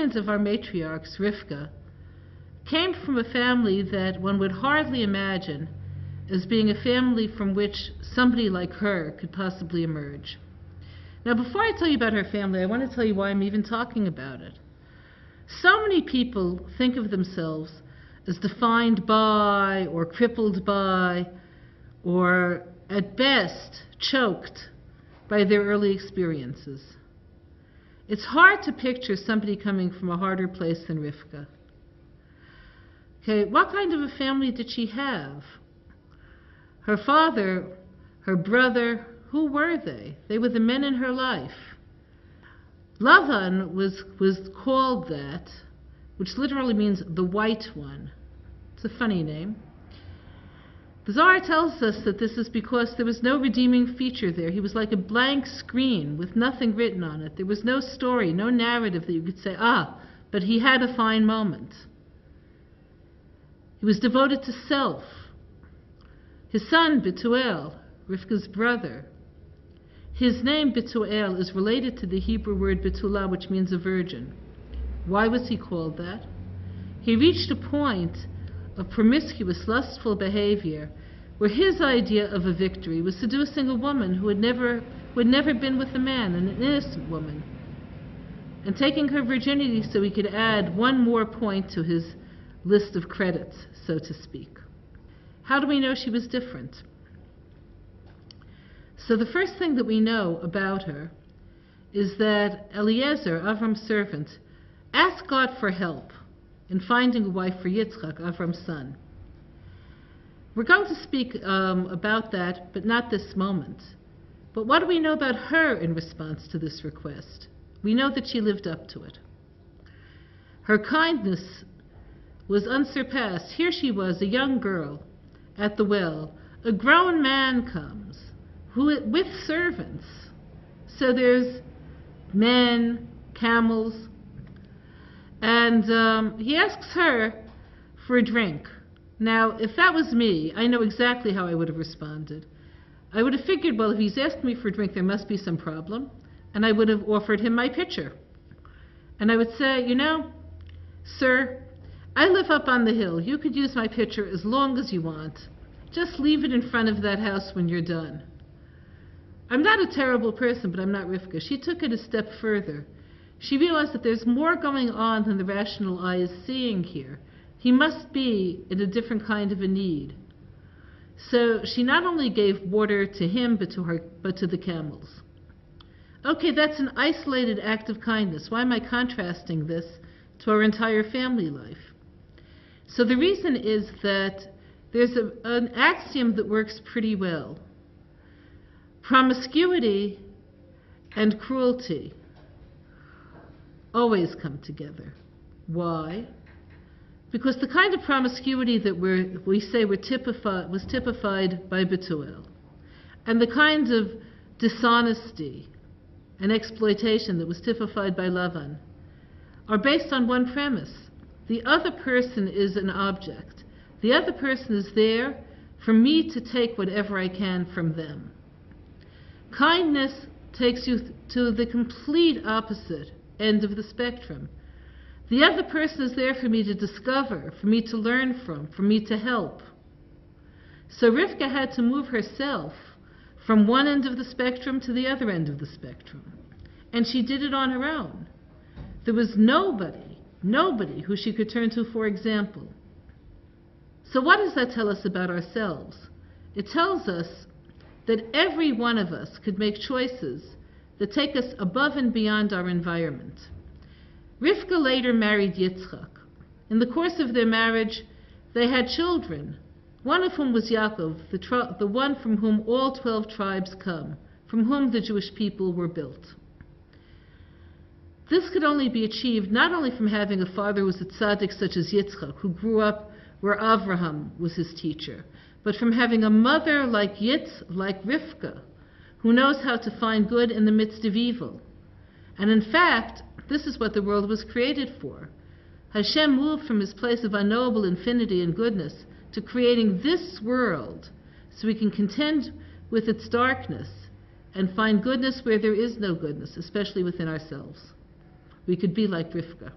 second of our matriarchs, Rivka, came from a family that one would hardly imagine as being a family from which somebody like her could possibly emerge. Now, before I tell you about her family, I want to tell you why I'm even talking about it. So many people think of themselves as defined by, or crippled by, or at best choked by their early experiences. It's hard to picture somebody coming from a harder place than Rivka. Okay, what kind of a family did she have? Her father, her brother, who were they? They were the men in her life. Lavan was called that, which literally means the white one. It's a funny name. The Zohar tells us that this is because there was no redeeming feature there. He was like a blank screen with nothing written on it. There was no story, no narrative that you could say, but he had a fine moment. He was devoted to self. His son, Betuel, Rivka's brother, his name, Betuel, is related to the Hebrew word Betulah, which means a virgin. Why was he called that? He reached a point of promiscuous, lustful behavior where his idea of a victory was seducing a woman who had never been with a man, an innocent woman, and taking her virginity so he could add one more point to his list of credits, so to speak. How do we know she was different? So the first thing that we know about her is that Eliezer, Avram's servant, asked God for help in finding a wife for Yitzchak, Avram's son. We're going to speak about that, but not this moment. But what do we know about her in response to this request? We know that she lived up to it. Her kindness was unsurpassed. Here she was, a young girl at the well. A grown man comes with servants. So there's men, camels, and he asks her for a drink. Now, if that was me, I know exactly how I would have responded. I would have figured, well, if he's asked me for a drink, there must be some problem, and I would have offered him my pitcher. And I would say, sir, I live up on the hill. You could use my pitcher as long as you want. Just leave it in front of that house when you're done. I'm not a terrible person, but I'm not Rivka. She took it a step further. She realized that there's more going on than the rational eye is seeing here. He must be in a different kind of a need. So she not only gave water to him, but to the camels. Okay, that's an isolated act of kindness. Why am I contrasting this to our entire family life? So the reason is that there's an axiom that works pretty well. Promiscuity and cruelty always come together. Why? Because the kind of promiscuity that we say was typified by Betuel, and the kind of dishonesty and exploitation that was typified by Lavan, are based on one premise. The other person is an object. The other person is there for me to take whatever I can from them. Kindness takes you to the complete opposite end of the spectrum. The other person is there for me to discover, for me to learn from, for me to help. So Rivka had to move herself from one end of the spectrum to the other end of the spectrum. And she did it on her own. There was nobody who she could turn to for example. So what does that tell us about ourselves? It tells us that every one of us could make choices that take us above and beyond our environment. Rivka later married Yitzchak. In the course of their marriage, they had children, one of whom was Yaakov, the one from whom all 12 tribes come, from whom the Jewish people were built. This could only be achieved not only from having a father who was a tzaddik such as Yitzchak, who grew up where Avraham was his teacher, but from having a mother like Rivka, who knows how to find good in the midst of evil. And in fact, this is what the world was created for. Hashem moved from his place of unknowable infinity and goodness to creating this world so we can contend with its darkness and find goodness where there is no goodness, especially within ourselves. We could be like Rivka.